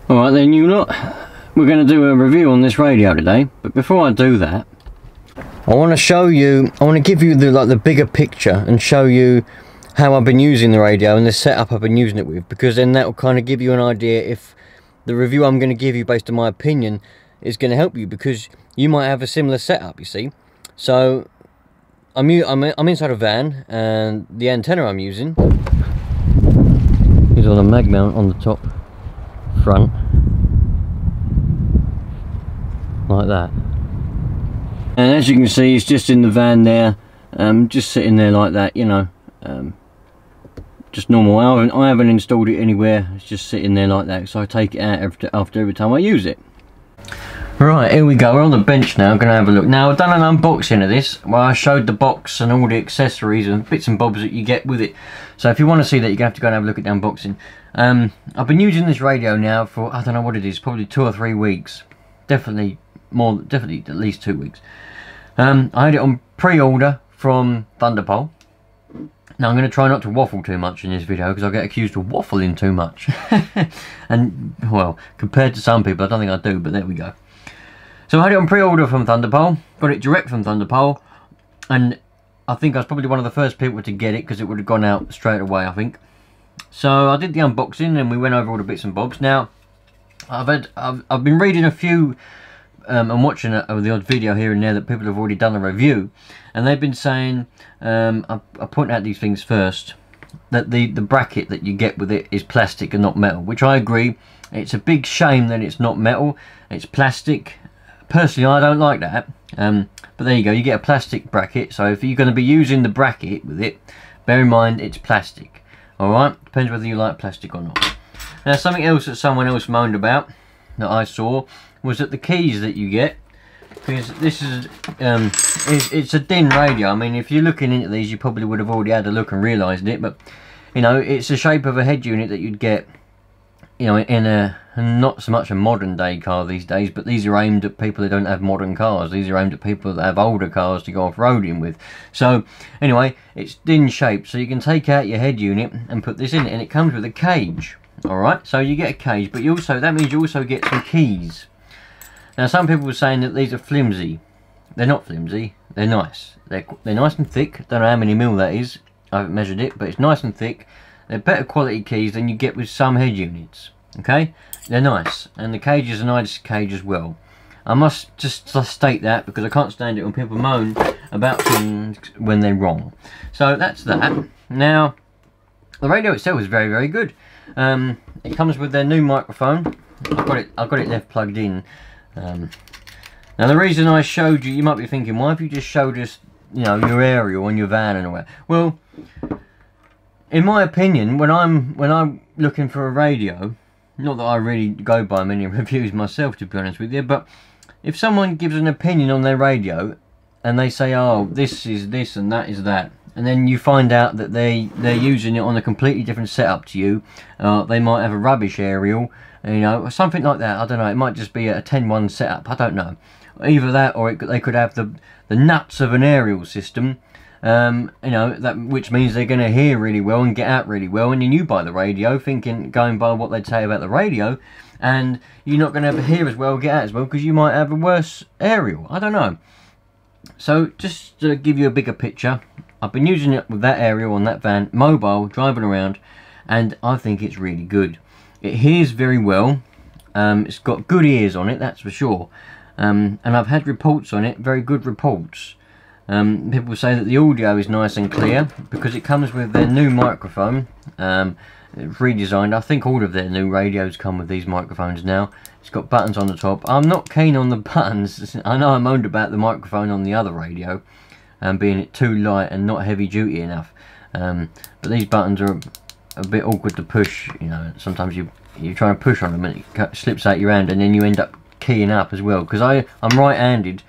Alright then, you lot, we're going to do a review on this radio today, but before I do that, I want to give you the bigger picture and show you how I've been using the radio and the setup I've been using it with, because then that will kind of give you an idea if the review I'm going to give you based on my opinion is going to help you, because you might have a similar setup, you see. So I'm inside a van, and the antenna I'm using is on a mag mount on the top front, like that. And as you can see, it's just in the van there, just sitting there like that, you know, just normal. I haven't installed it anywhere, it's just sitting there like that, so I take it out after every time I use it. Right, here we go, we're on the bench now, I'm going to have a look. Now, I've done an unboxing of this, where I showed the box and all the accessories and bits and bobs that you get with it. So if you want to see that, you're going to have to go and have a look at the unboxing. I've been using this radio now for, I don't know what it is, probably 2 or 3 weeks. Definitely at least 2 weeks. I had it on pre-order from ThunderPole. Now I'm going to try not to waffle too much in this video, because I'll get accused of waffling too much. And, well, compared to some people, I don't think I do, but there we go. So I had it on pre-order from ThunderPole, got it direct from ThunderPole, and I think I was probably one of the first people to get it, because it would have gone out straight away, I think. So I did the unboxing and we went over all the bits and bobs. Now I've been reading a few and watching the odd video here and there that people have already done a review, and they've been saying, I point out these things first, that the bracket that you get with it is plastic and not metal, which I agree. It's a big shame that it's not metal, it's plastic. Personally, I don't like that, but there you go, you get a plastic bracket. So if you're going to be using the bracket with it, bear in mind it's plastic. Alright, depends whether you like plastic or not. Now, something else that someone else moaned about, that I saw, was that the keys that you get, because this is, it's a DIN radio. I mean, if you're looking into these, you probably would have already had a look and realised it, but, you know, it's the shape of a head unit that you'd get, you know, in a, not so much a modern day car these days, but these are aimed at people that don't have modern cars. These are aimed at people that have older cars to go off-roading with. So anyway, it's DIN shaped, so you can take out your head unit and put this in it, and it comes with a cage. Alright, so you get a cage, but you also, that means you also get some keys. Now, some people were saying that these are flimsy. They're not flimsy, they're nice. They're nice and thick. Don't know how many mil that is, I haven't measured it, but it's nice and thick. They're better quality keys than you get with some head units. Okay, they're nice, and the cage is a nice cage as well. I must just state that, because I can't stand it when people moan about things when they're wrong. So that's that. Now, the radio itself is very, very good. It comes with their new microphone. I've got it left plugged in. Now, the reason I showed you might be thinking, why have you just showed us, you know, your aerial on your van and all that? Well, in my opinion, when I'm looking for a radio, not that I really go by many reviews myself, to be honest with you, but if someone gives an opinion on their radio and they say, oh, this is this and that is that, and then you find out that they're using it on a completely different setup to you, they might have a rubbish aerial, you know, something like that. I don't know, it might just be a 10-1 setup, I don't know. Either that, or they could have the nuts of an aerial system, you know, which means they're going to hear really well and get out really well, and then you buy the radio thinking, going by what they'd say about the radio, and you're not going to hear as well, get out as well, because you might have a worse aerial. I don't know. So just to give you a bigger picture, I've been using it with that aerial on that van, mobile, driving around, and I think it's really good. It hears very well. It's got good ears on it, that's for sure. And I've had reports on it, very good reports. People say that the audio is nice and clear, because it comes with their new microphone, redesigned. I think all of their new radios come with these microphones now. It's got buttons on the top. I'm not keen on the buttons. I know I moaned about the microphone on the other radio, being it too light and not heavy duty enough. But these buttons are a bit awkward to push. You know, sometimes you try and push on them and it slips out your hand, and then you end up keying up as well. Because I'm right-handed.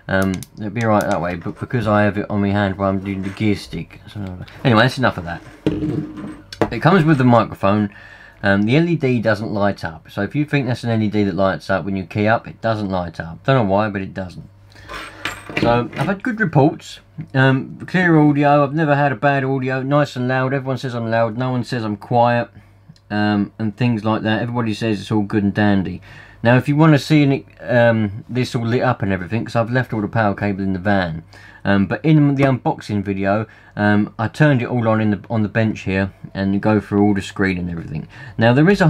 It'd be right that way, but because I have it on my hand while I'm doing the gear stick. So, anyway, that's enough of that. It comes with the microphone. The LED doesn't light up, so if you think that's an LED that lights up when you key up, it doesn't light up. Don't know why, but it doesn't. So I've had good reports, clear audio. I've never had a bad audio, nice and loud. Everyone says I'm loud, no one says I'm quiet. and things like that. Everybody says it's all good and dandy. Now if you want to see this all lit up and everything, because I've left all the power cable in the van, but in the unboxing video I turned it all on the bench here and go through all the screen and everything. Now there is a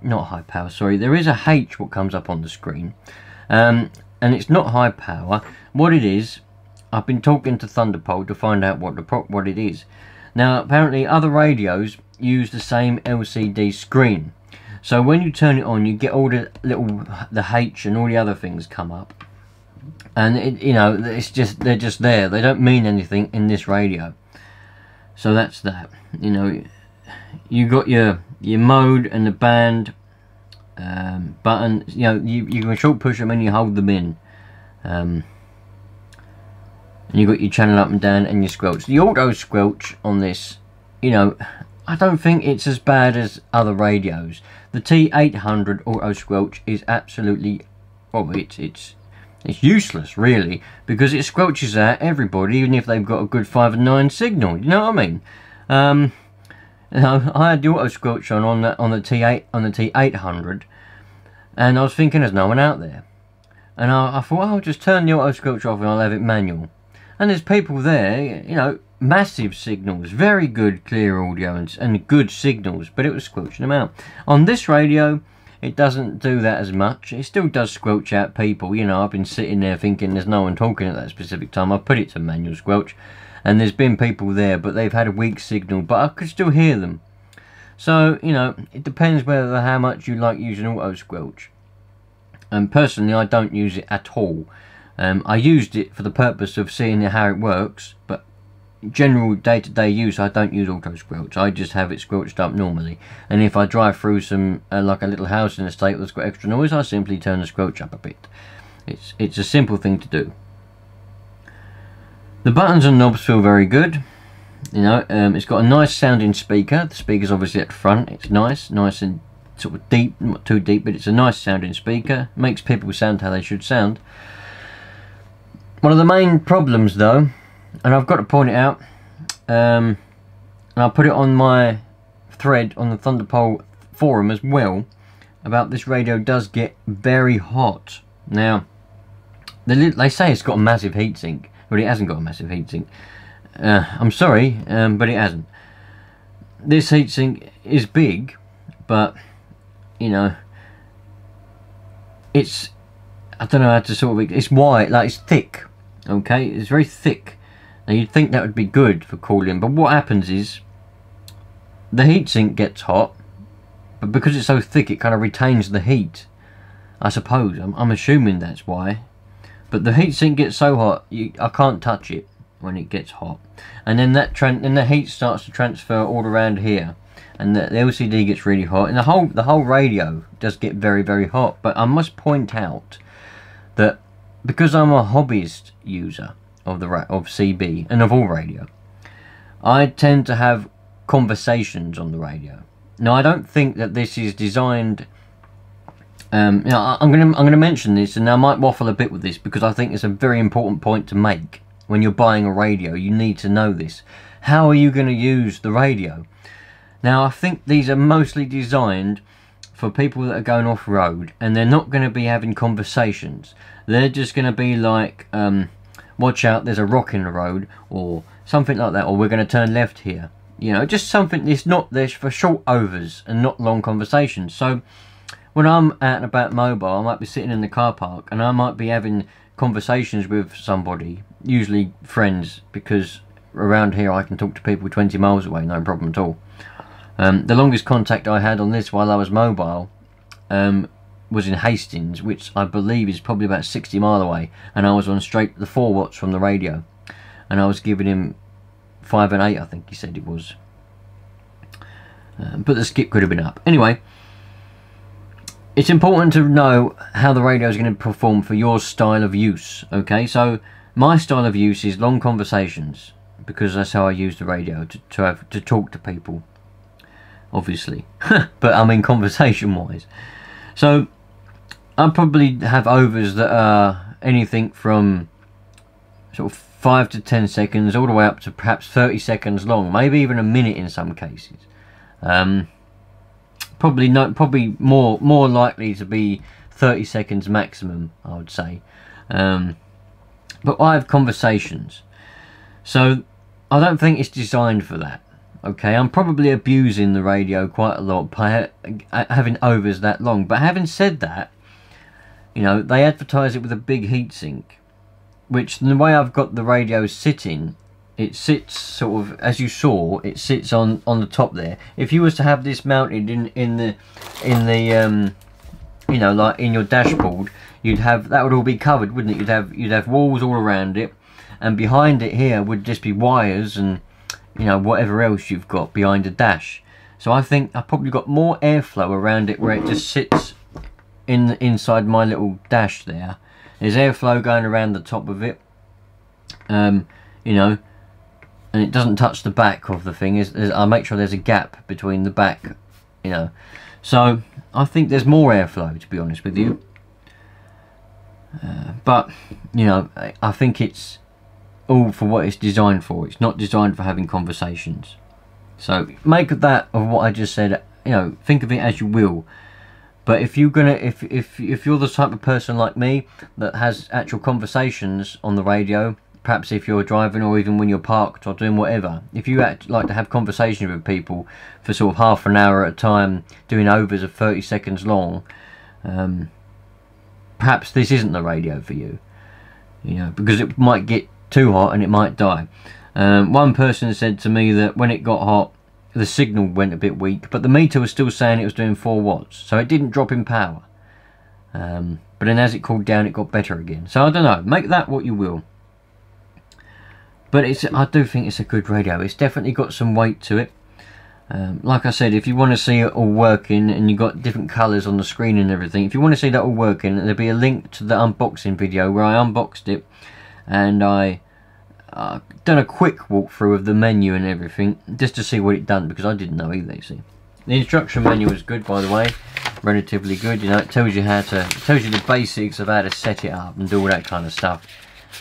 there is a H what comes up on the screen, and it's not high power. What it is, I've been talking to ThunderPole to find out what it is. Now apparently other radios use the same LCD screen, so when you turn it on you get all the H and all the other things come up, and they're just there. They don't mean anything in this radio. So that's that. You got your mode and the band button. You can short push them and you hold them in. And you got your channel up and down and your squelch. The auto squelch on this, I don't think it's as bad as other radios. The T-800 auto squelch is absolutely, well, it's useless really, because it squelches out everybody, even if they've got a good 5 and 9 signal. You know what I mean? I had the auto squelch on the T-800, and I was thinking there's no one out there, and I thought, I'll just turn the auto squelch off and I'll have it manual. And there's people there, massive signals, very good clear audio and good signals, but it was squelching them out. On this radio, it doesn't do that as much. It still does squelch out people. I've been sitting there thinking there's no one talking at that specific time. I've put it to manual squelch, and there's been people there, but they've had a weak signal, but I could still hear them. So, it depends how much you like using auto squelch. And personally, I don't use it at all. I used it for the purpose of seeing how it works, but general day-to-day use, I don't use auto squelch. I just have it squelched up normally, and if I drive through some like a little house in a state that's got extra noise, I simply turn the squelch up a bit. It's a simple thing to do. The buttons and knobs feel very good. It's got a nice sounding speaker. The speaker's obviously at the front. It's nice and sort of deep, not too deep, but it's a nice sounding speaker. Makes people sound how they should sound. One of the main problems though, and I've got to point it out, and I'll put it on my thread on the ThunderPole forum as well, about this radio does get very hot. Now, they say it's got a massive heatsink, but it hasn't got a massive heatsink. I'm sorry, but it hasn't. This heatsink is big, but, it's, I don't know how to sort of, it's wide, like it's thick, okay, it's very thick. Now you'd think that would be good for cooling, but what happens is the heatsink gets hot, but because it's so thick it kind of retains the heat, I suppose. I'm assuming that's why. But the heatsink gets so hot, I can't touch it when it gets hot, and then the heat starts to transfer all around here, and the LCD gets really hot, and the whole radio does get very, very hot. But I must point out that because I'm a hobbyist user of CB and of all radio, I tend to have conversations on the radio. Now I don't think that this is designed. I'm gonna mention this, and I might waffle a bit with this because I think it's a very important point to make. When you're buying a radio, you need to know this. How are you going to use the radio? Now I think these are mostly designed for people that are going off-road, and they're not going to be having conversations. They're just going to be like, watch out, there's a rock in the road, or something like that, or we're going to turn left here. Just something that's not there for short overs and not long conversations. So when I'm out and about mobile, I might be sitting in the car park and I might be having conversations with somebody, usually friends, because around here I can talk to people 20 miles away, no problem at all. The longest contact I had on this while I was mobile was in Hastings, which I believe is probably about 60 miles away, and I was on straight the 4 watts from the radio, and I was giving him 5 and 8, I think he said it was, but the skip could have been up. Anyway, it's important to know how the radio is going to perform for your style of use. Okay, so my style of use is long conversations, because that's how I use the radio, to talk to people, obviously. But I mean conversation wise. So I probably have overs that are anything from sort of 5 to 10 seconds all the way up to perhaps 30 seconds long, maybe even a minute in some cases. Probably not. Probably more likely to be 30 seconds maximum, I would say. But I have conversations, so I don't think it's designed for that. Okay, I'm probably abusing the radio quite a lot by having overs that long. But having said that, you know, they advertise it with a big heatsink, which the way I've got the radio sitting, it sits sort of, as you saw, it sits on the top there. If you was to have this mounted in the you know, like in your dashboard, you'd have, that would all be covered, wouldn't it? You'd have walls all around it, and behind it here would just be wires and, you know, whatever else you've got behind the dash. So I think I've probably got more airflow around it where it just sits inside my little dash there. There's airflow going around the top of it, you know, and it doesn't touch the back of the thing. I make sure there's a gap between the back, you know. So I think there's more airflow, to be honest with you. But, you know, I think it's all for what it's designed for. It's not designed for having conversations. So make of that, of what I just said, you know, think of it as you will. But if you're gonna, if you're the type of person like me that has actual conversations on the radio, perhaps if you're driving or even when you're parked or doing whatever, if you like to have conversations with people for sort of half an hour at a time, doing overs of 30 seconds long, perhaps this isn't the radio for you. You know, because it might get too hot and it might die. One person said to me that when it got hot, the signal went a bit weak, but the meter was still saying it was doing 4 watts, so it didn't drop in power. But then as it cooled down, it got better again. So I don't know, make that what you will. But I do think it's a good radio. It's definitely got some weight to it. Like I said, if you want to see it all working, and you've got different colours on the screen and everything, if you want to see that all working, there'll be a link to the unboxing video where I unboxed it, and I done a quick walkthrough of the menu and everything, just to see what it done, because I didn't know either, you see. The instruction manual is good, by the way, relatively good. You know, it tells you it tells you the basics of how to set it up and do all that kind of stuff.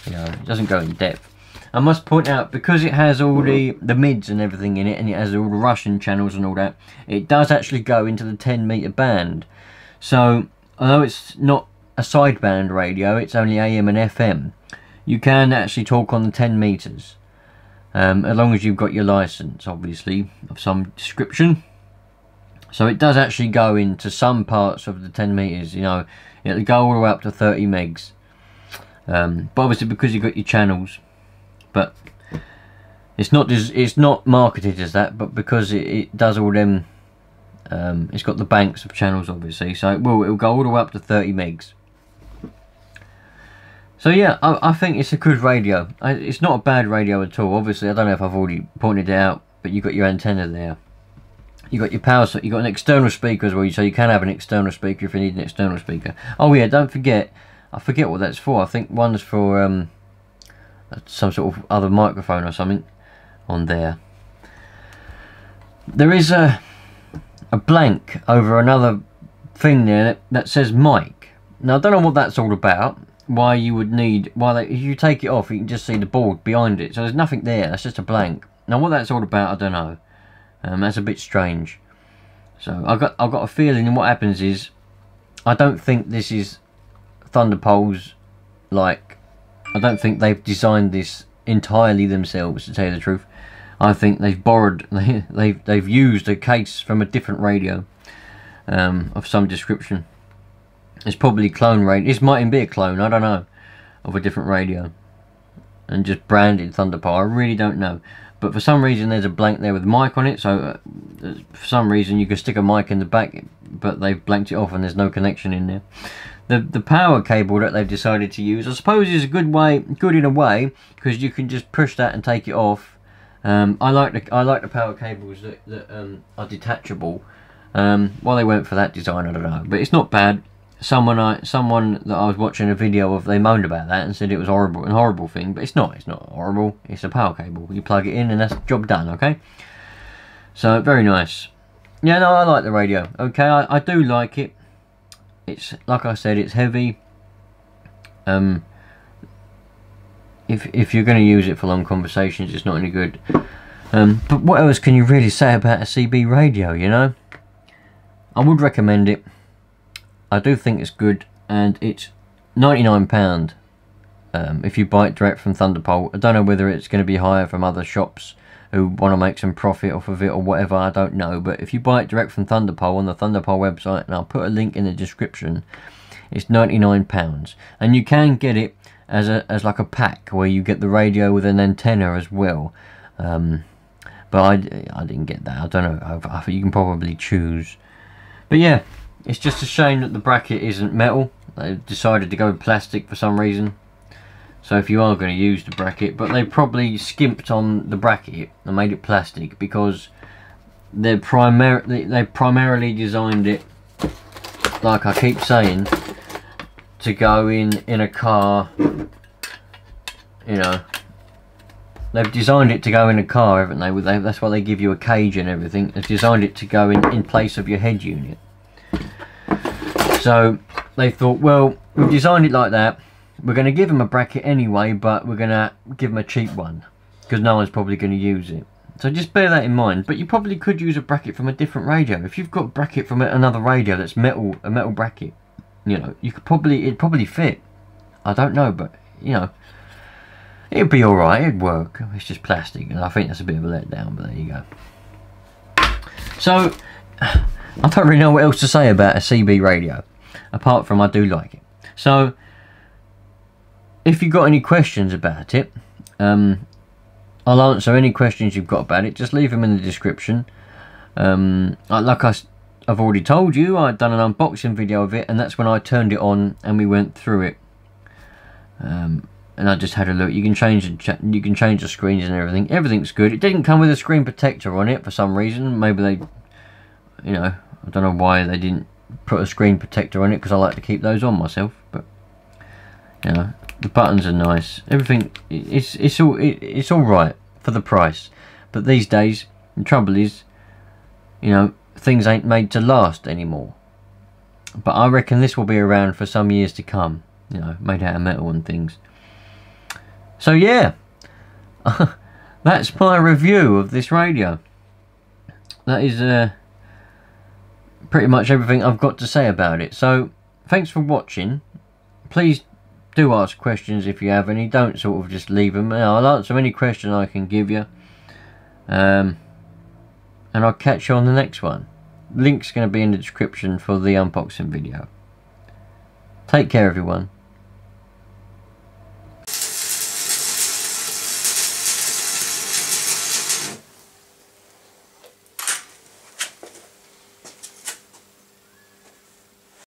You know, it doesn't go in depth. I must point out, because it has all the mids and everything in it, and it has all the Russian channels and all that, it does actually go into the 10-meter band. So, although it's not a sideband radio, it's only AM and FM, you can actually talk on the 10 meters, as long as you've got your license, obviously, of some description. So it does actually go into some parts of the 10 meters, you know, it'll go all the way up to 30 megs. But obviously, because you've got your channels, but it's not marketed as that, but because it does all them, it's got the banks of channels, obviously, so it'll go all the way up to 30 megs. So yeah, I think it's a good radio. It's not a bad radio at all. Obviously, I don't know if I've already pointed it out, but you've got your antenna there. You've got your power, you've got an external speaker as well, so you can have an external speaker if you need an external speaker. Oh yeah, don't forget, I forget what that's for. I think one's for some sort of other microphone or something on there. There is a blank over another thing there that says mic. Now I don't know what that's all about. Why you would need, if you take it off, you can just see the board behind it. So there's nothing there. That's just a blank. Now what that's all about, I don't know. That's a bit strange. So I've got a feeling, and what happens is, I don't think this is ThunderPole's, like, I don't think they've designed this entirely themselves, to tell you the truth. I think they've borrowed, they've used a case from a different radio, of some description. It's probably clone radio. This might even be a clone, I don't know, of a different radio, and just branded ThunderPole. I really don't know. But for some reason there's a blank there with mic on it, so for some reason you can stick a mic in the back, but they've blanked it off and there's no connection in there. The power cable that they've decided to use, I suppose, is a good in a way, because you can just push that and take it off. I like the power cables that are detachable. Why they went for that design, I don't know, but it's not bad. Someone that I was watching a video of, they moaned about that and said it was horrible, a horrible thing, but it's not horrible. It's a power cable. You plug it in and that's the job done, okay? So very nice. Yeah, no, I like the radio. Okay, I do like it. It's, like I said, it's heavy. If you're going to use it for long conversations, it's not any good. But what else can you really say about a CB radio, you know? I would recommend it. I do think it's good, and it's £99 if you buy it direct from ThunderPole. I don't know whether it's going to be higher from other shops who want to make some profit off of it or whatever, I don't know. But if you buy it direct from ThunderPole on the ThunderPole website, and I'll put a link in the description, it's £99, and you can get it as like a pack where you get the radio with an antenna as well. But I didn't get that. I don't know. I think you can probably choose. But yeah, it's just a shame that the bracket isn't metal. They decided to go with plastic for some reason. So if you are going to use the bracket, but they probably skimped on the bracket and made it plastic because they primarily designed it, like I keep saying, to go in a car. You know, they've designed it to go in a car, haven't they? That's why they give you a cage and everything. They've designed it to go in place of your head unit. So they thought, well, we've designed it like that. We're going to give them a bracket anyway, but we're going to give them a cheap one because no one's probably going to use it. So just bear that in mind. But you probably could use a bracket from a different radio. If you've got a bracket from another radio that's metal, a metal bracket, you know, you could it'd probably fit. I don't know, but you know, it'd be alright, it'd work. It's just plastic, and I think that's a bit of a letdown, but there you go. So, I don't really know what else to say about a CB radio, apart from I do like it. So, if you've got any questions about it, I'll answer any questions you've got about it. Just leave them in the description. Like I've already told you, I'd done an unboxing video of it, and that's when I turned it on and we went through it. And I just had a look. You can change the screens and everything. Everything's good. It didn't come with a screen protector on it for some reason. Maybe they, you know, I don't know why they didn't put a screen protector on it, because I like to keep those on myself. But you know, the buttons are nice. Everything, it's all right for the price. But these days, the trouble is, you know, things ain't made to last anymore. But I reckon this will be around for some years to come. You know, made out of metal and things. So yeah, that's my review of this radio. That is pretty much everything I've got to say about it. So thanks for watching. Please do ask questions if you have any. Don't sort of just leave them. I'll answer any question I can give you. And I'll catch you on the next one. Link's going to be in the description for the unboxing video. Take care, everyone.